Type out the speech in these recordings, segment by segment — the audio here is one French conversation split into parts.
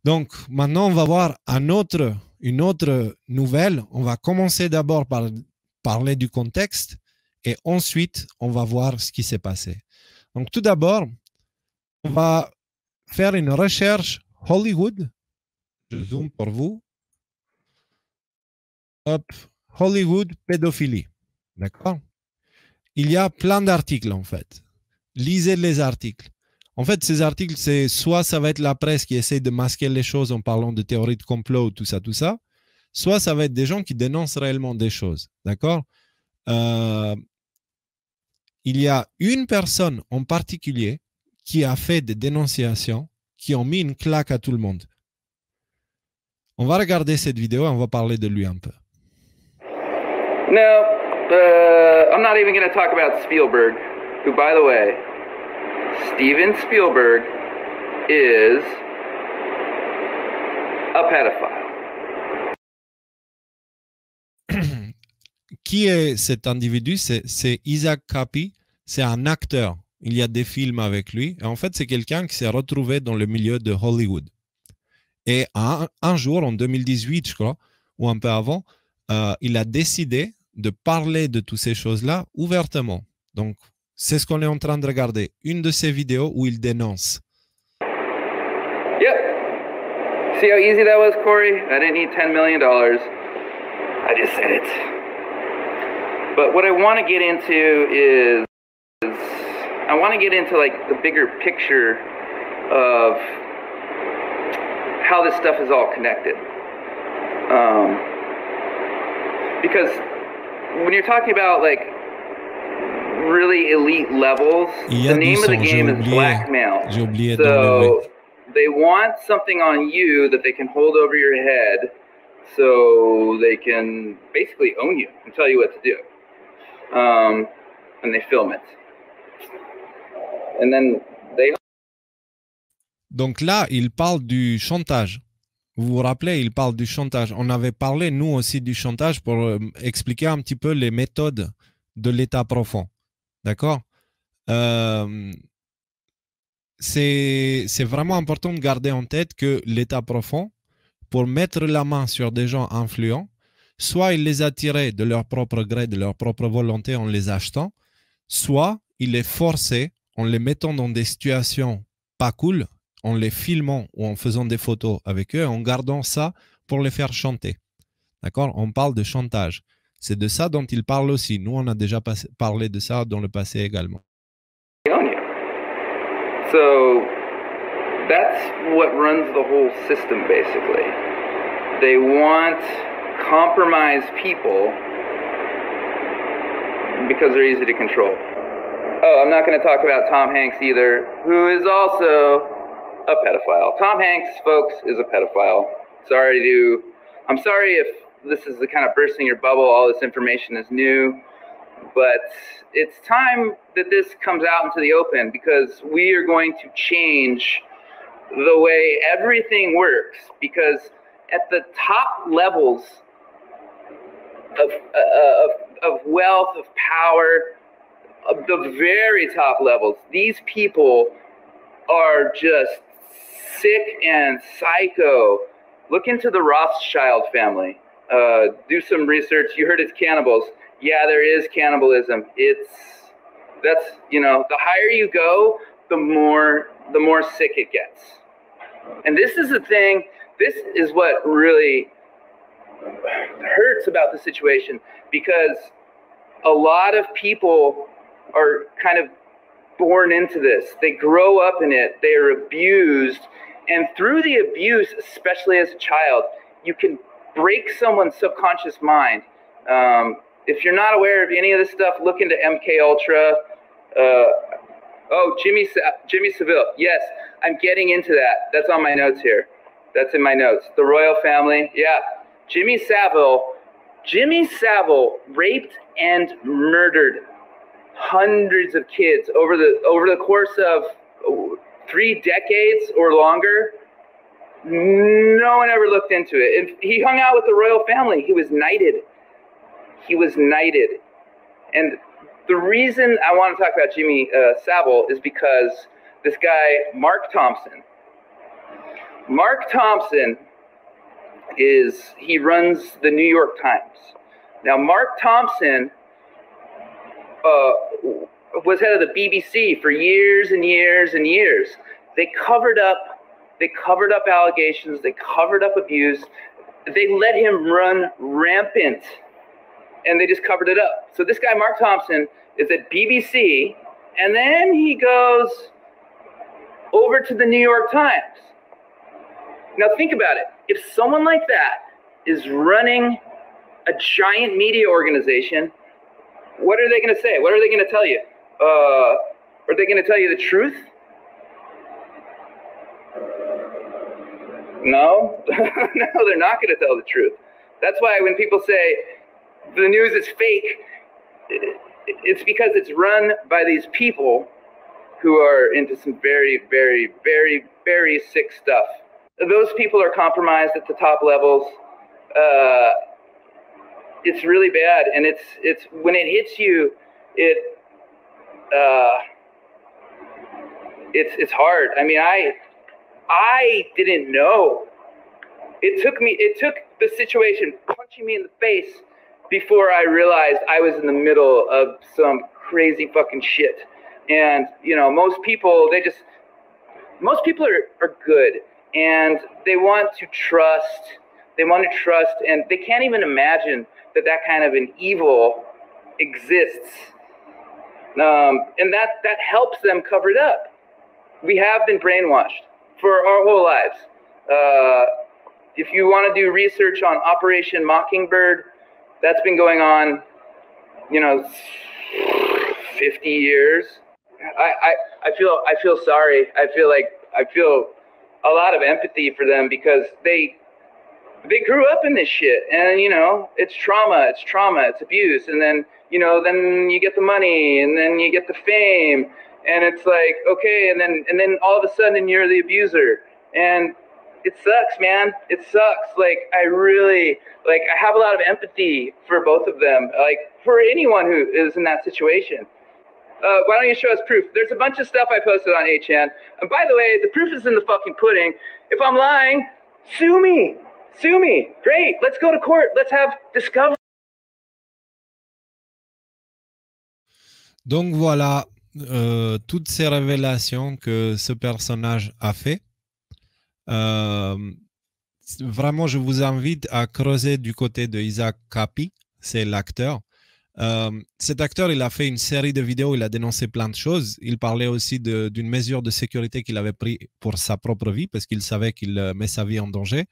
Donc, maintenant, on va voir une autre nouvelle. On va commencer d'abord par parler du contexte et ensuite, on va voir ce qui s'est passé. Donc, tout d'abord, on va faire une recherche Hollywood. Je zoome pour vous. Hop, Hollywood pédophilie. D'accord? Il y a plein d'articles en fait. Lisez les articles. En fait, ces articles, c'est soit ça va être la presse qui essaie de masquer les choses en parlant de théories de complot, tout ça, soit ça va être des gens qui dénoncent réellement des choses. D'accord? euh, Il y a une personne en particulier qui a fait des dénonciations qui ont mis une claque à tout le monde. On va regarder cette vidéo et on va parler de lui un peu. No, I'm not even going to talk about Spielberg, who, by the way, Steven Spielberg is a pedophile. Qui est cet individu? C'est Isaac Kappy, c'est un acteur. Il y a des films avec lui. Et en fait, c'est quelqu'un qui s'est retrouvé dans le milieu de Hollywood. Et un jour, en 2018, je crois, ou un peu avant, il a décidé de parler de toutes ces choses-là ouvertement. Donc, c'est ce qu'on est en train de regarder. Une de ces vidéos où il dénonce. Yep. See how easy that was, Corey? I didn't need $10 million. I just said it. But what I want to get into is I want to get into like the bigger picture of how this stuff is all connected. Because when you're talking about like really elite levels, the name of the game is blackmail. J'ai oublié so they want something on you that they can hold over your head so they can basically own you and tell you what to do. And they film it. And then they... Donc là, il parle du chantage. Vous vous rappelez, il parle du chantage. On avait parlé, nous aussi, du chantage pour expliquer un petit peu les méthodes de l'état profond. D'accord? C'est vraiment important de garder en tête que l'état profond, pour mettre la main sur des gens influents, soit il les attirait de leur propre gré, de leur propre volonté en les achetant, soit il les forçait en les mettant dans des situations pas cool, en les filmant ou en faisant des photos avec eux, en gardant ça pour les faire chanter. D'accord? On parle de chantage. C'est de ça dont il parle aussi. Nous, on a déjà parlé de ça dans le passé également. So that's what runs the whole system, basically. They want compromised people because they're easy to control. Oh, I'm not going to talk about Tom Hanks either, who is also a pedophile. Tom Hanks, folks, is a pedophile. I'm sorry if this is the kind of bursting your bubble, all this information is new, but it's time that this comes out into the open because we are going to change the way everything works, because at the top levels of wealth, of power, of the very top levels, these people are just sick and psycho. Look into the Rothschild family. Do some research. You heard it's cannibals. Yeah, there is cannibalism. That's the higher you go, the more sick it gets. And this is the thing. This is what really hurts about the situation, because a lot of people are kind of born into this. They grow up in it. They are abused. And through the abuse, especially as a child, you can break someone's subconscious mind. If you're not aware of any of this stuff, look into MK Ultra. Jimmy Savile. Yes, I'm getting into that. That's on my notes here. That's in my notes. The royal family. Yeah. Jimmy Savile raped and murdered hundreds of kids over the course of 3 decades or longer. No one ever looked into it. And he hung out with the royal family. He was knighted. And the reason I want to talk about Jimmy Savile is because this guy, Mark Thompson, Mark Thompson he runs the New York Times. Now, Mark Thompson was head of the BBC for years and years and years. They covered up allegations. They covered up abuse. They let him run rampant, and they just covered it up. So this guy, Mark Thompson, is at BBC, and then he goes over to the New York Times. Now think about it. If someone like that is running a giant media organization, what are they going to say? What are they going to tell you? Are they going to tell you the truth? No, no, they're not going to tell the truth. That's why when people say the news is fake, it's because it's run by these people who are into some very, very, very, very sick stuff. Those people are compromised at the top levels. It's really bad, and it's when it hits you, it's hard. I mean, I didn't know. It took the situation punching me in the face before I realized I was in the middle of some crazy fucking shit. And you know, most people are good, and they want to trust. And they can't even imagine that kind of an evil exists. And that helps them cover it up. We have been brainwashed for our whole lives. If you want to do research on Operation Mockingbird, that's been going on, 50 years. I feel sorry. I feel a lot of empathy for them because they grew up in this shit, and it's trauma, it's abuse, and then then you get the money, and then you get the fame, and it's like, okay, and then all of a sudden you're the abuser, and it sucks, man. It sucks. Like, I have a lot of empathy for both of them, like for anyone who is in that situation. Why don't you show us proof? There's a bunch of stuff I posted on 8chan. And by the way, the proof is in the fucking pudding. If I'm lying, sue me. Sue me. Great. Let's go to court. Let's have discovery. Donc voilà, toutes ces révélations que ce personnage a fait. Vraiment, je vous invite à creuser du côté de Isaac Kappy, c'est l'acteur. Cet acteur, il a fait une série de vidéos, il a dénoncé plein de choses. Il parlait aussi d'une mesure de sécurité qu'il avait pris pour sa propre vie parce qu'il savait qu'il met sa vie en danger.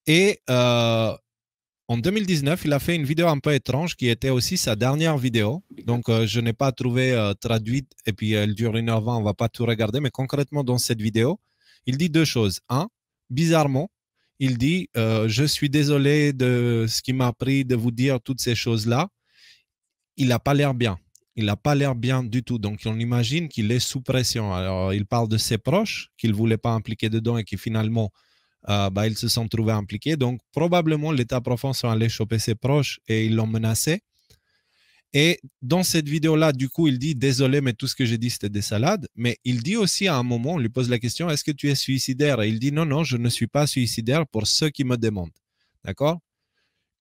Et en 2019, il a fait une vidéo un peu étrange qui était aussi sa dernière vidéo. Donc, je n'ai pas trouvé traduite et puis elle dure 1h20, on ne va pas tout regarder. Mais concrètement, dans cette vidéo, il dit deux choses. Un, bizarrement, il dit « Je suis désolé de ce qui m'a pris de vous dire toutes ces choses-là ». Il n'a pas l'air bien. Il n'a pas l'air bien du tout. Donc, on imagine qu'il est sous pression. Alors, il parle de ses proches qu'il ne voulait pas impliquer dedans et qui finalement, ils se sont trouvés impliqués. Donc, probablement, l'État profond sont allés choper ses proches et ils l'ont menacé. Et dans cette vidéo-là, du coup, il dit « Désolé, mais tout ce que j'ai dit, c'était des salades ». Mais il dit aussi à un moment, on lui pose la question « Est-ce que tu es suicidaire ?» Et il dit « Non, non, je ne suis pas suicidaire pour ceux qui me demandent. » D'accord?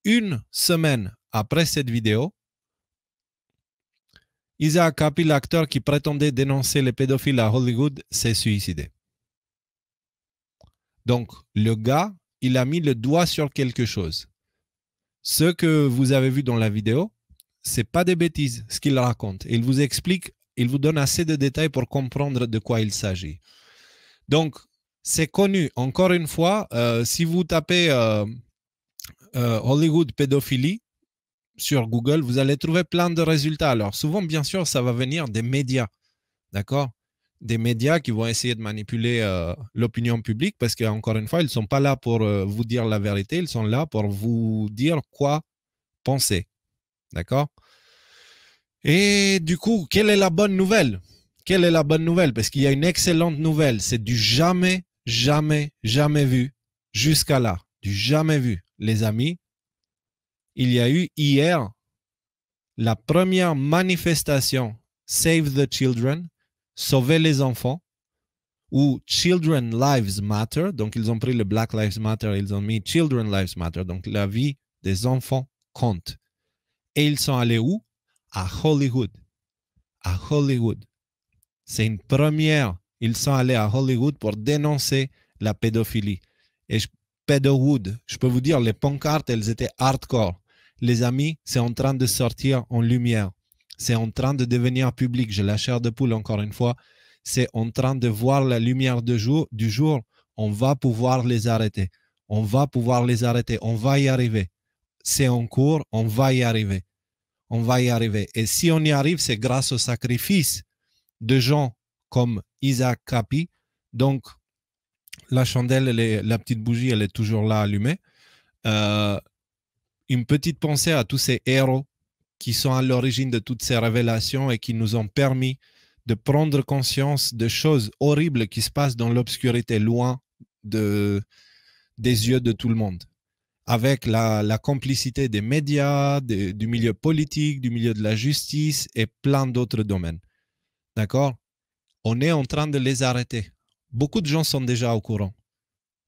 Une semaine après cette vidéo, Isaac Kappy, l'acteur qui prétendait dénoncer les pédophiles à Hollywood, s'est suicidé. Donc, le gars, il a mis le doigt sur quelque chose. Ce que vous avez vu dans la vidéo, ce n'est pas des bêtises, ce qu'il raconte. Il vous explique, il vous donne assez de détails pour comprendre de quoi il s'agit. Donc, c'est connu. Encore une fois, si vous tapez Hollywood pédophilie, sur Google, vous allez trouver plein de résultats. Alors, souvent, bien sûr, ça va venir des médias, d'accord? Des médias qui vont essayer de manipuler l'opinion publique parce qu'encore une fois, ils ne sont pas là pour vous dire la vérité, ils sont là pour vous dire quoi penser, d'accord? Et du coup, quelle est la bonne nouvelle? Quelle est la bonne nouvelle? Parce qu'il y a une excellente nouvelle, c'est du jamais, jamais, jamais vu jusqu'à là, du jamais vu, les amis. Il y a eu hier la première manifestation Save the Children, sauver les enfants, ou Children Lives Matter. Donc, ils ont pris le Black Lives Matter, ils ont mis Children Lives Matter. Donc, la vie des enfants compte. Et ils sont allés où? À Hollywood. À Hollywood. C'est une première. Ils sont allés à Hollywood pour dénoncer la pédophilie. Et Pedowood, je peux vous dire, les pancartes, elles étaient hardcore. Les amis, c'est en train de sortir en lumière. C'est en train de devenir public. J'ai la chair de poule encore une fois. C'est en train de voir la lumière du jour. On va pouvoir les arrêter. On va pouvoir les arrêter. On va y arriver. C'est en cours. On va y arriver. On va y arriver. Et si on y arrive, c'est grâce au sacrifice de gens comme Isaac Kappy. Donc, la chandelle, la petite bougie, elle est toujours là allumée. Une petite pensée à tous ces héros qui sont à l'origine de toutes ces révélations et qui nous ont permis de prendre conscience de choses horribles qui se passent dans l'obscurité, loin des yeux de tout le monde. Avec la complicité des médias, du milieu politique, du milieu de la justice et plein d'autres domaines. D'accord? On est en train de les arrêter. Beaucoup de gens sont déjà au courant,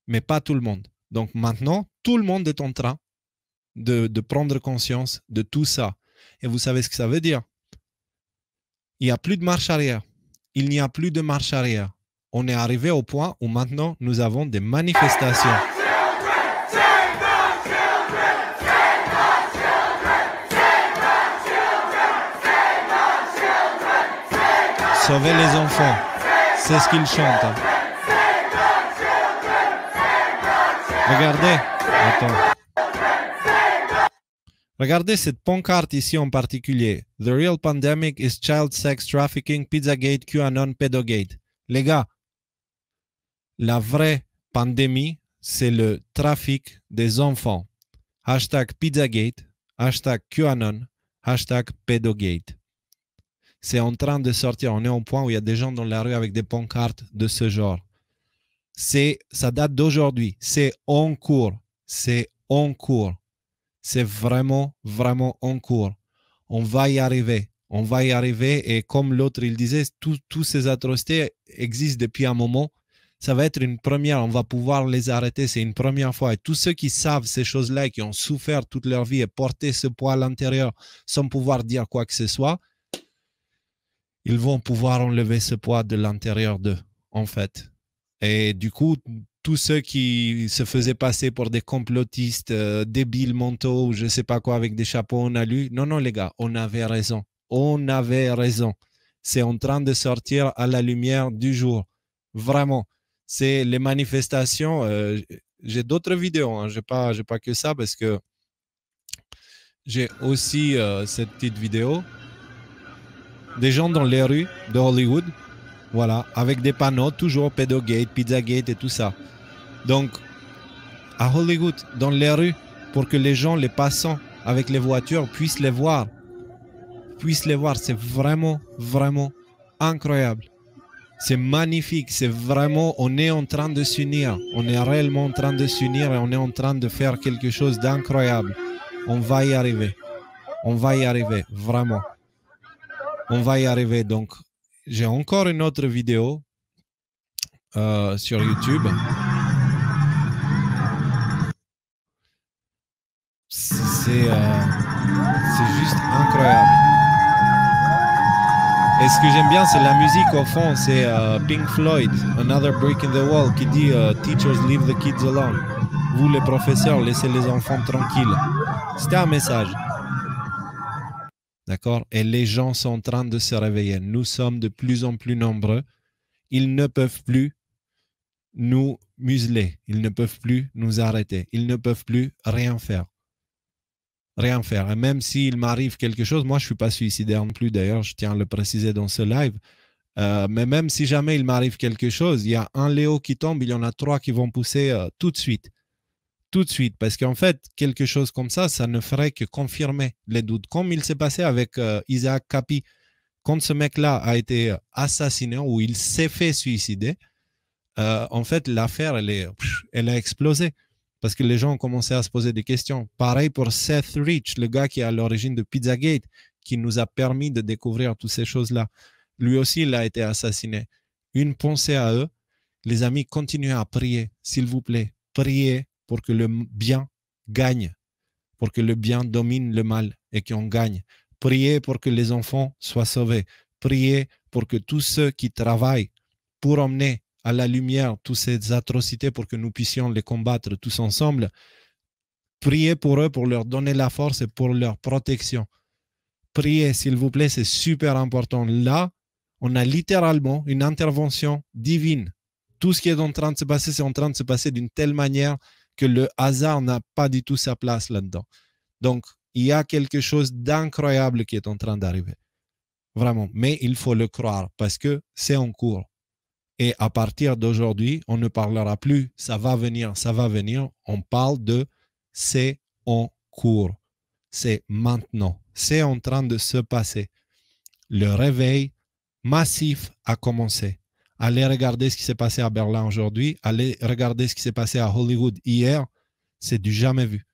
mais pas tout le monde. Donc maintenant, tout le monde est en train de prendre conscience de tout ça. Et vous savez ce que ça veut dire? Il n'y a plus de marche arrière. Il n'y a plus de marche arrière. On est arrivé au point où maintenant, nous avons des manifestations. Sauver les enfants, c'est ce qu'ils chantent. Hein. Regardez, attends. Regardez cette pancarte ici en particulier. The real pandemic is child sex trafficking, Pizzagate, QAnon, Pedogate. Les gars, la vraie pandémie, c'est le trafic des enfants. Hashtag Pizzagate, hashtag QAnon, hashtag Pedogate. C'est en train de sortir. On est au point où il y a des gens dans la rue avec des pancartes de ce genre. Ça date d'aujourd'hui. C'est en cours. C'est en cours. C'est vraiment, vraiment en cours. On va y arriver. On va y arriver. Et comme l'autre, il disait, toutes ces atrocités existent depuis un moment. Ça va être une première. On va pouvoir les arrêter. C'est une première fois. Et tous ceux qui savent ces choses-là et qui ont souffert toute leur vie et porté ce poids à l'intérieur sans pouvoir dire quoi que ce soit, ils vont pouvoir enlever ce poids de l'intérieur d'eux, en fait. Et du coup, tous ceux qui se faisaient passer pour des complotistes, débiles mentaux, ou je ne sais pas quoi, avec des chapeaux, on a lu. Non, non, les gars, on avait raison. On avait raison. C'est en train de sortir à la lumière du jour. Vraiment. C'est les manifestations. J'ai d'autres vidéos. Hein. Je n'ai pas que ça parce que j'ai aussi cette petite vidéo. Des gens dans les rues de Hollywood, voilà, avec des panneaux, toujours Pedogate, Pizzagate et tout ça. Donc, à Hollywood, dans les rues, pour que les gens, les passants avec les voitures, puissent les voir. C'est vraiment, vraiment incroyable. C'est magnifique, c'est vraiment, on est en train de s'unir. On est réellement en train de s'unir et on est en train de faire quelque chose d'incroyable. On va y arriver. On va y arriver, vraiment. On va y arriver. Donc, j'ai encore une autre vidéo sur YouTube. C'est juste incroyable. Et ce que j'aime bien, c'est la musique au fond. C'est Pink Floyd, Another Brick in the Wall, qui dit Teachers, leave the kids alone. Vous, les professeurs, laissez les enfants tranquilles. C'était un message. D'accord? Et les gens sont en train de se réveiller. Nous sommes de plus en plus nombreux. Ils ne peuvent plus nous museler. Ils ne peuvent plus nous arrêter. Ils ne peuvent plus rien faire. Rien faire. Et même s'il m'arrive quelque chose, moi je ne suis pas suicidaire non plus d'ailleurs, je tiens à le préciser dans ce live. Mais même si jamais il m'arrive quelque chose, il y a un Léo qui tombe, il y en a 3 qui vont pousser tout de suite. Tout de suite, parce qu'en fait, quelque chose comme ça, ça ne ferait que confirmer les doutes. Comme il s'est passé avec Isaac Kappy, quand ce mec-là a été assassiné ou il s'est fait suicider, en fait, l'affaire, elle a explosé parce que les gens ont commencé à se poser des questions. Pareil pour Seth Rich, le gars qui est à l'origine de Pizzagate, qui nous a permis de découvrir toutes ces choses-là. Lui aussi, il a été assassiné. Une pensée à eux. Les amis, continuez à prier, s'il vous plaît. Priez pour que le bien gagne, pour que le bien domine le mal et qu'on gagne. Priez pour que les enfants soient sauvés. Priez pour que tous ceux qui travaillent pour emmener à la lumière toutes ces atrocités pour que nous puissions les combattre tous ensemble, priez pour eux, pour leur donner la force et pour leur protection. Priez, s'il vous plaît, c'est super important. Là, on a littéralement une intervention divine. Tout ce qui est en train de se passer, c'est en train de se passer d'une telle manière que le hasard n'a pas du tout sa place là-dedans. Donc, il y a quelque chose d'incroyable qui est en train d'arriver. Vraiment. Mais il faut le croire parce que c'est en cours. Et à partir d'aujourd'hui, on ne parlera plus « ça va venir, ça va venir ». On parle de « c'est en cours ». C'est maintenant. C'est en train de se passer. Le réveil massif a commencé. Allez regarder ce qui s'est passé à Berlin aujourd'hui. Allez regarder ce qui s'est passé à Hollywood hier. C'est du jamais vu.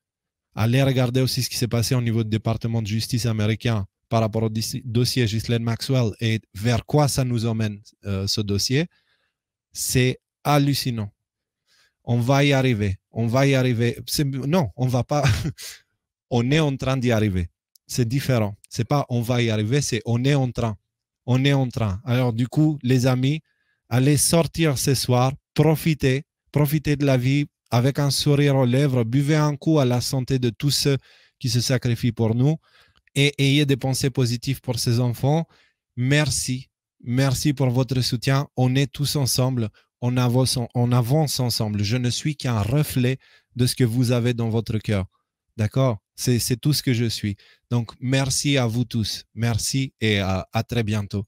Allez regarder aussi ce qui s'est passé au niveau du département de justice américain par rapport au dossier Ghislaine Maxwell et vers quoi ça nous emmène ce dossier. C'est hallucinant. On va y arriver. On va y arriver. Non, on va pas. On est en train d'y arriver. C'est différent. C'est pas on va y arriver, c'est on est en train. On est en train. Alors du coup, les amis, allez sortir ce soir, profitez de la vie avec un sourire aux lèvres, buvez un coup à la santé de tous ceux qui se sacrifient pour nous et ayez des pensées positives pour ces enfants. Merci. Merci pour votre soutien. On est tous ensemble. On avance ensemble. Je ne suis qu'un reflet de ce que vous avez dans votre cœur. D'accord? C'est tout ce que je suis. Donc, merci à vous tous. Merci et à très bientôt.